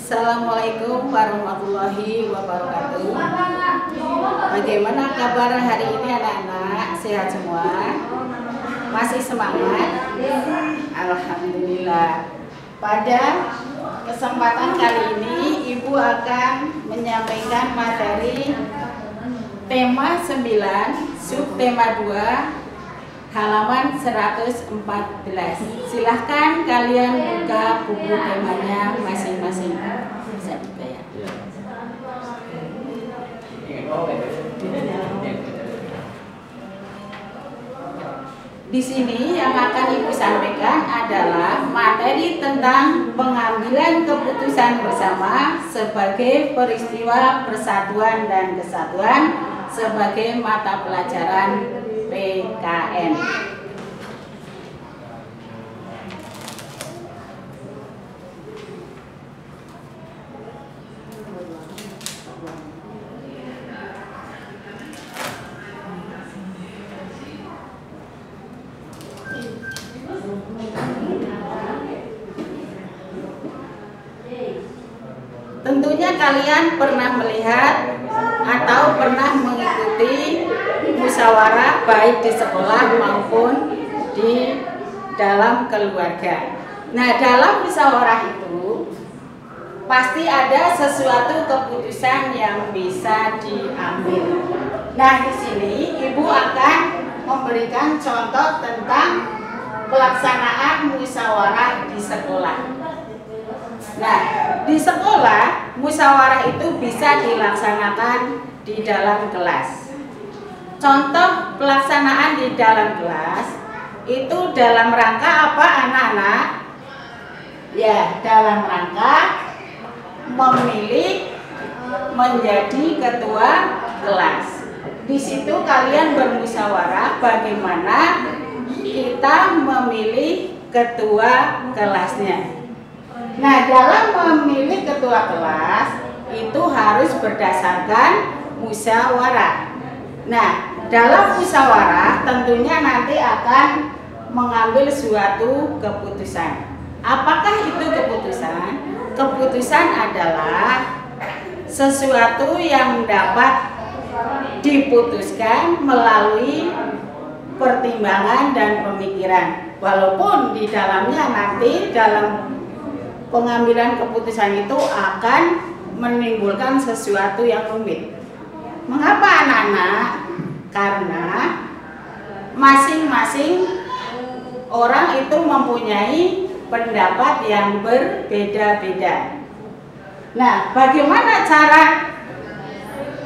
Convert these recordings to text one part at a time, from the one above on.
Assalamualaikum warahmatullahi wabarakatuh. Bagaimana kabar hari ini anak-anak? Sehat semua? Masih semangat? Alhamdulillah. Pada kesempatan kali ini Ibu akan menyampaikan materi tema 9, subtema 2, halaman 114. Silahkan kalian buka buku temanya masing-masing. Bisa buka ya. Di sini yang akan Ibu sampaikan adalah materi tentang pengambilan keputusan bersama sebagai peristiwa persatuan dan kesatuan sebagai mata pelajaran PKN. Tentunya kalian pernah melihat atau pernah mengikuti musyawarah baik di sekolah maupun di dalam keluarga. Nah, dalam musyawarah itu pasti ada sesuatu keputusan yang bisa diambil. Nah, di sini Ibu akan memberikan contoh tentang pelaksanaan musyawarah di sekolah. Nah, di sekolah musyawarah itu bisa dilaksanakan di dalam kelas. Contoh pelaksanaan di dalam kelas itu dalam rangka apa anak-anak? Ya, dalam rangka memilih menjadi ketua kelas. Di situ kalian bermusyawarah bagaimana kita memilih ketua kelasnya. Nah, dalam memilih ketua kelas itu harus berdasarkan musyawarah. Nah, dalam musyawarah tentunya nanti akan mengambil suatu keputusan. Apakah itu keputusan? Keputusan adalah sesuatu yang dapat diputuskan melalui pertimbangan dan pemikiran. Walaupun di dalamnya nanti dalam pengambilan keputusan itu akan menimbulkan sesuatu yang rumit. Mengapa anak-anak? Karena masing-masing orang itu mempunyai pendapat yang berbeda-beda. Nah, bagaimana cara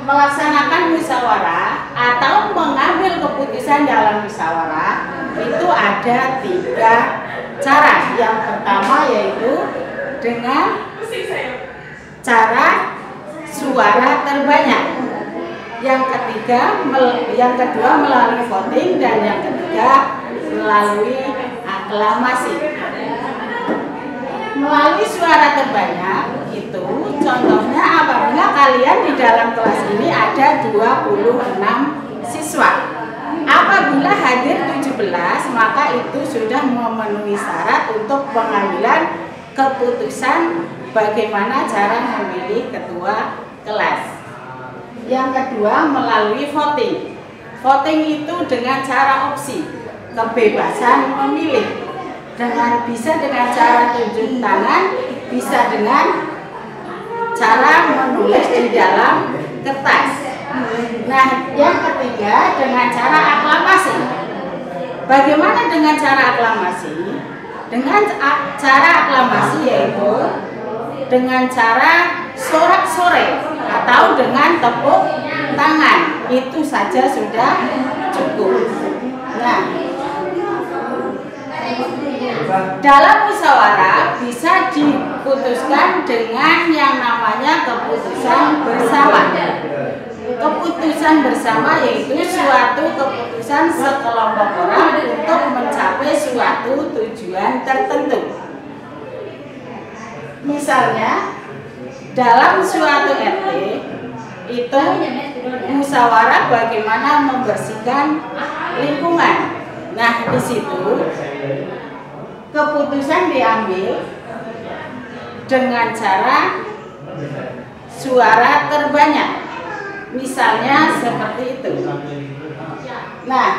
melaksanakan musyawarah atau mengambil keputusan dalam musyawarah? Itu ada 3 cara. Yang pertama yaitu dengan cara suara terbanyak. Yang kedua melalui voting, dan yang ketiga melalui aklamasi. Melalui suara terbanyak itu contohnya apabila kalian di dalam kelas ini ada 26 siswa. Apabila hadir 17, maka itu sudah memenuhi syarat untuk pengambilan keputusan bagaimana cara memilih ketua kelas. Yang kedua melalui voting. Voting itu dengan cara opsi, kebebasan memilih. Bisa dengan cara tunjuk tangan, bisa dengan cara menulis di dalam kertas. Nah, yang ketiga dengan cara aklamasi. Bagaimana dengan cara aklamasi? Dengan cara aklamasi yaitu dengan cara sorak-sorai atau dengan tepuk tangan. Itu saja sudah cukup. Nah, dalam musyawarah bisa diputuskan dengan yang namanya keputusan bersama. Keputusan bersama yaitu suatu keputusan sekelompok orang untuk mencapai suatu tujuan tertentu. Misalnya dalam suatu RT itu musyawarah bagaimana membersihkan lingkungan. Nah, di situ keputusan diambil dengan cara suara terbanyak. Misalnya seperti itu. Nah,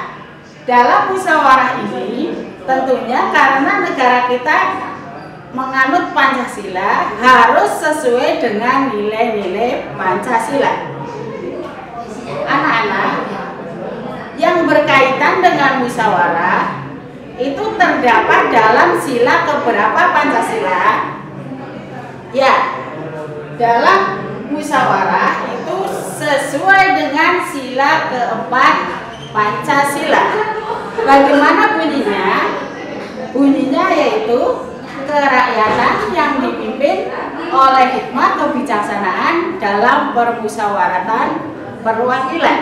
dalam musyawarah ini tentunya karena negara kita menganut Pancasila harus sesuai dengan nilai-nilai Pancasila. Anak-anak, yang berkaitan dengan musyawarah itu terdapat dalam sila keberapa Pancasila? Ya, dalam musyawarah itu sesuai dengan sila keempat Pancasila. Bagaimana bunyinya? Bunyinya yaitu kerakyatan yang dipimpin oleh hikmah kebijaksanaan dalam permusyawaratan perwakilan.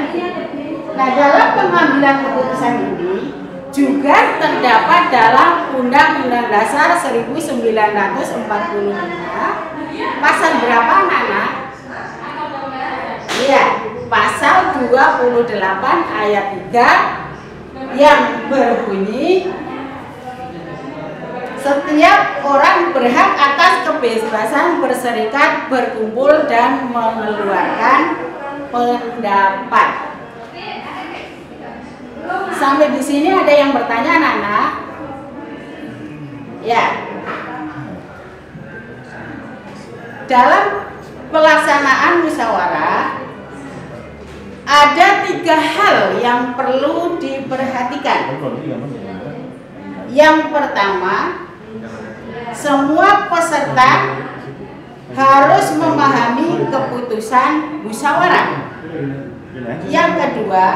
Nah, dalam pengambilan keputusan ini juga terdapat dalam Undang-Undang Dasar 1945 pasal berapa, anak-anak? Iya, pasal 28 ayat 3 yang berbunyi setiap orang berhak atas kebebasan berserikat, berkumpul dan mengeluarkan pendapat. Sampai di sini ada yang bertanya, anak-anak? Ya. Dalam pelaksanaan musyawarah ada 3 hal yang perlu diperhatikan. Yang pertama, semua peserta harus memahami keputusan musyawarah. Yang kedua,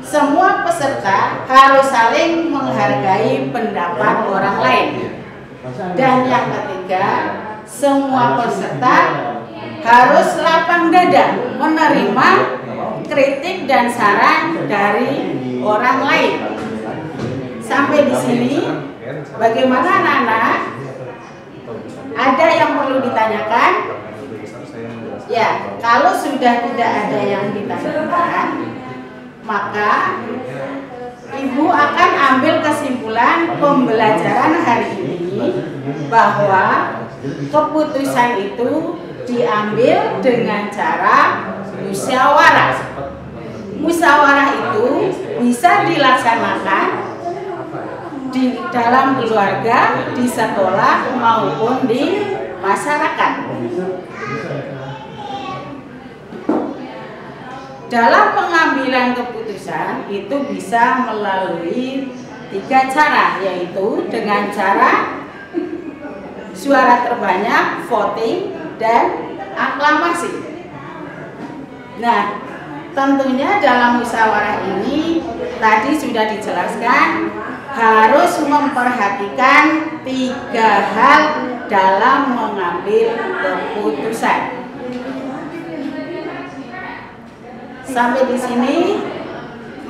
semua peserta harus saling menghargai pendapat orang lain. Dan yang ketiga, semua peserta harus lapang dada menerima kritik dan saran dari orang lain. Sampai di sini, bagaimana, anak-anak? Ada yang perlu ditanyakan? Ya, kalau sudah tidak ada yang ditanyakan, maka Ibu akan ambil kesimpulan pembelajaran hari ini bahwa keputusan itu diambil dengan cara musyawarah. Musyawarah itu bisa dilaksanakan di dalam keluarga, di sekolah maupun di masyarakat. Dalam pengambilan keputusan itu bisa melalui 3 cara, yaitu dengan cara suara terbanyak, voting, dan aklamasi. Nah, tentunya dalam musyawarah ini tadi sudah dijelaskan harus memperhatikan 3 hal dalam mengambil keputusan. Sampai di sini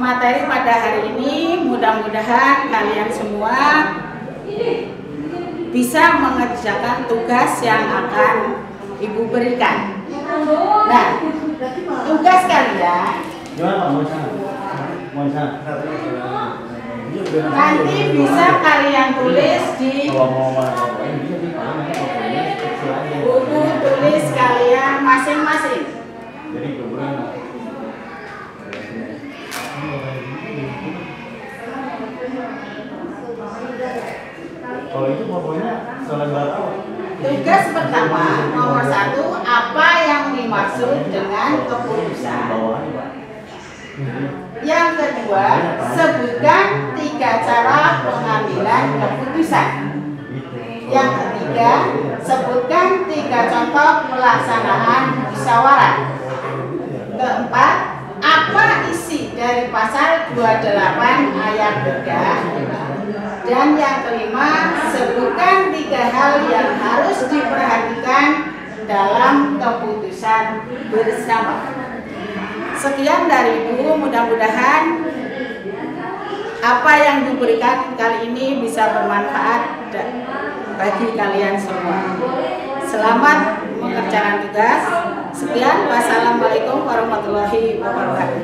materi pada hari ini, mudah-mudahan kalian semua bisa mengerjakan tugas yang akan Ibu berikan. Nah, tugas kalian nanti bisa kalian tulis di buku tulis kalian masing-masing. Kalau itu pokoknya tugas pertama nomor 1, apa yang dimaksud dengan keputusan. Yang kedua, sebutkan 3 cara pengambilan keputusan. Yang ketiga, sebutkan 3 contoh pelaksanaan musyawarah. Keempat, apa isi dari pasal 28 ayat 3. Dan yang kelima, sebutkan 3 hal yang harus diperhatikan dalam keputusan bersama. Sekian dari Ibu, mudah-mudahan apa yang diberikan kali ini bisa bermanfaat bagi kalian semua. Selamat mengerjakan tugas. Sekian, wassalamualaikum warahmatullahi wabarakatuh.